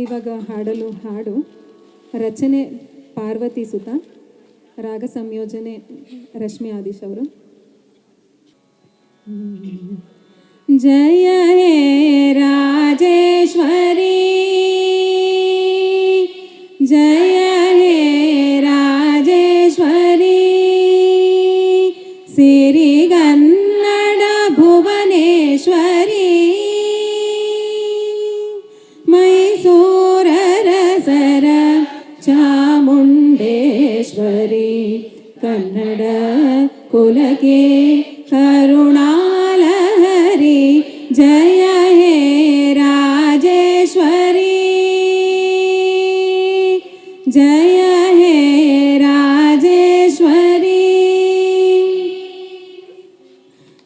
ಇವಾಗ ಹಾಡಲು ಹಾಡು ರಚನೆ ಪಾರ್ವತಿ ಸುತ, ರಾಗ ಸಂಯೋಜನೆ ರಶ್ಮಿ ಆದಿಶ್ ಅವರು. ಜಯ ಹೇ ರಾಜೇಶ್ವರಿ, ಜಯ ಹೇ ರಾಜೇಶ್ವರಿ, ಸಿರಿಗನ್ನಡ ಭುವನೇಶ್ವರಿ, ಮೈಸೂರರಸರ ಚಾಮುಂಡೇಶ್ವರಿ, ಕನ್ನಡ ಕುಲಕ್ಕೆ ಕರುಣಾಲಹರಿ, ಜಯ ಹೇ ರಾಜೇಶ್ವರಿ, ಜಯ ಹೇ ರಾಜೇಶ್ವರಿ.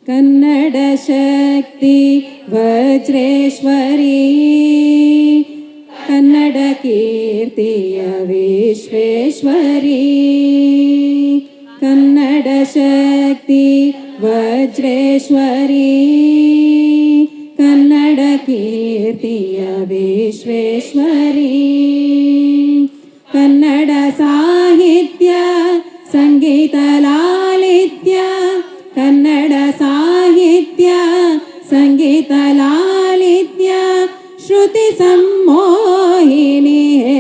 ಕನ್ನಡ ಶಕ್ತಿ ವಜ್ರೇಶ್ವರಿ, ಕನ್ನಡ ಕೀರ್ತಿಯ ವಿಶ್ವೇಶ್ವರಿ, ಕನ್ನಡ ಶಕ್ತಿ ವಜ್ರೇಶ್ವರಿ, ಕನ್ನಡ ಕೀರ್ತಿಯ ವಿಶ್ವೇಶ್ವರಿ, ಕನ್ನಡ ಸಾಹಿತ್ಯ ಸಂಗೀತ ಲಾಲಿತ್ಯ, ಕನ್ನಡ ಸಾಹಿತ್ಯ ಸಂಗೀತ ಲಾಲಿತ್ಯ, ಶ್ರುತಿ ಸಮ್ಮೋಹಿನಿ ಹೇ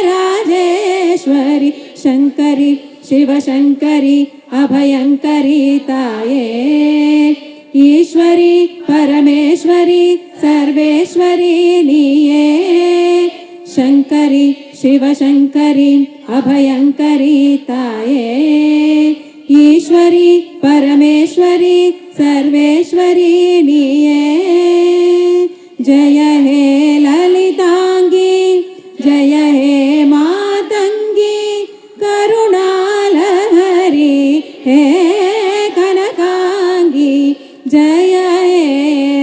ರಾಜೇಶ್ವರಿ, ಶಂಕರಿ ಶಿವಶಂಕರಿ ಅಭಯಂಕರಿ ತಾಯೇ, ಈಶ್ವರಿ ಪರಮೇಶ್ವರಿ ಸರ್ವೇಶ್ವರಿ ನೀಯೇ, ಶಂಕರಿ ಶಿವಶಂಕರಿ ಅಭಯಂಕರಿ ತಾಯೇ, ಈಶ್ವರಿ ಪರಮೇಶ್ವರಿ ಸರ್ವೇಶ್ವರಿ ನೀಯೇ, ಜಯ ಹೇ ಲಲಿತಾಂಗಿ, ಜಯ ಹೇ ಮಾತಂಗಿ, ಕರುಣಾಲಹರಿ ಹೇ ಕನಕಾಂಗಿ, ಜಯ ಹೇ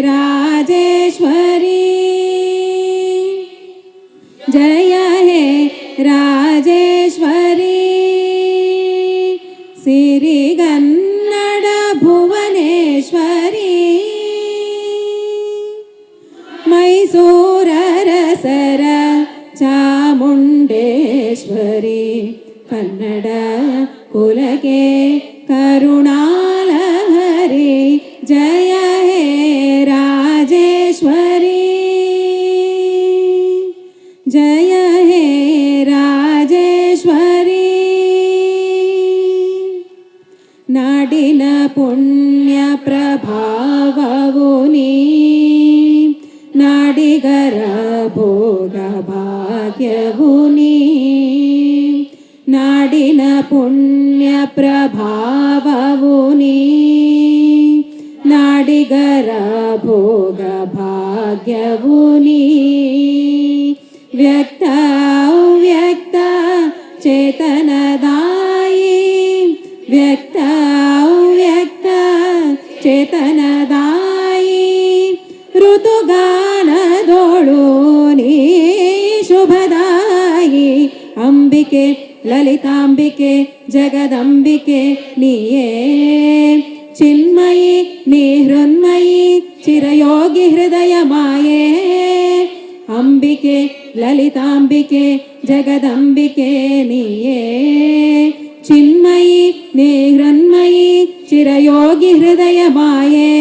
ರಾಜೇಶ್ವರಿ, ಜಯ ಹೇ ರಾಜೇಶ್ವರಿ, ಸಿರಿಗನ್ನಡ ಭುವನೇಶ್ವರಿ, ಮೈಸೂರರಸರ ಚಾಮುಂಡೇಶ್ವರಿ, ಕನ್ನಡ ಕುಲಕ್ಕೆ ಕರುಣಾಲಹರಿ, ಜಯ ಹೇ ರಾಜೇಶ್ವರಿ, ಜಯ ಹೇ ರಾಜೇಶ್ವರಿ. ನಾಡಿನ ಪುಣ್ಯ ಪ್ರಭಾವವು ನೀ, ನಾಡಿಗರ ಭೋಗ ಭಾಗ್ಯವು ನೀ, ನಾಡಿನ ಪುಣ್ಯ ಪ್ರಭಾವವು ನೀ, ನಾಡಿಗರ ಭೋಗ ಭಾಗ್ಯವು ನೀ, ವ್ಯಕ್ತ ಅವ್ಯಕ್ತ ಚೇತನದಾಯಿ, ವ್ಯಕ್ತ ಅವ್ಯಕ್ತ ಚೇತನದಾಯಿ, ಋತುಗಾನದೋಳು ನೀ ಶುಭದಾಯಿ, ಅಂಬಿಕೆ ಲಲಿತಾಂಬಿಕೆ ಜಗದಂಬಿಕೆ ನೀಯೇ, ಚಿನ್ಮಯಿ ನೀ ಹೃನ್ಮಯಿ ಚಿರಯೋಗಿ ಹೃದಯ ಮಾಯೇ, ಅಂಬಿಕೆ ಲಲಿತಾಂಬಿಕೆ ಜಗದಂಬಿಕೆ ನೀಯೇ, ಚಿನ್ಮಯಿ ನೀ ಹೃನ್ಮಯಿ ಚಿರಯೋಗಿ ಹೃದಯ ಮಾಯೇ,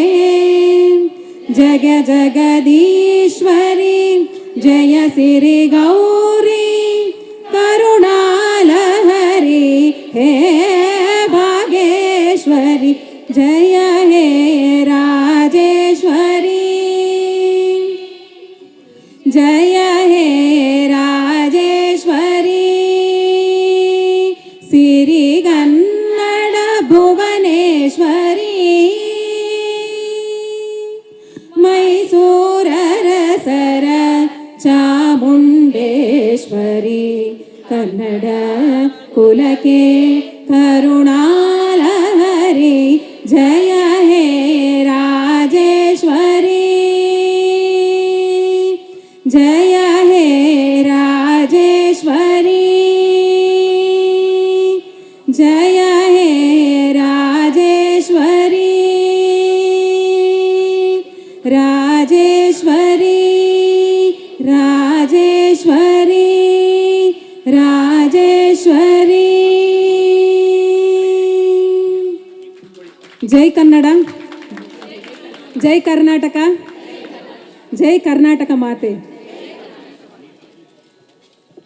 ಜಗ ಜಗದೀಶ್ವರಿ ಜಯ ಸಿರಿ ಗೌರಿ, ಕರುಣಾಲಹರಿ ಹೇ ಭಾಗೇಶ್ವರಿ, ಜಯ ಹೇ ರಾಜೇಶ್ವರಿ, ಜಯ ಹೇ ರಾಜೇಶ್ವರಿ, ಸಿರಿಗನ್ನಡ ಭುವನೇಶ್ವರಿ, ಮೈಸೂರರಸರ ಚಾಮುಂಡೇಶ್ವರಿ, ಕನ್ನಡ ಕುಲಕ್ಕೆ ಕರುಣಾಲಹರಿ, ಜಯ ಹೇ ರಾಜೇಶ್ವರಿ, ಜಯ ಹೇ ರಾಜೇಶ್ವರಿ, ಜಯ ಹೇ ರಾಜೇಶ್ವರಿ, ರಾಜೇಶ್ವರಿ ರಾಜೇ ಜೈ ಕನ್ನಡ, ಜೈ ಕರ್ನಾಟಕ, ಜೈ ಕರ್ನಾಟಕ ಮಾತೆ.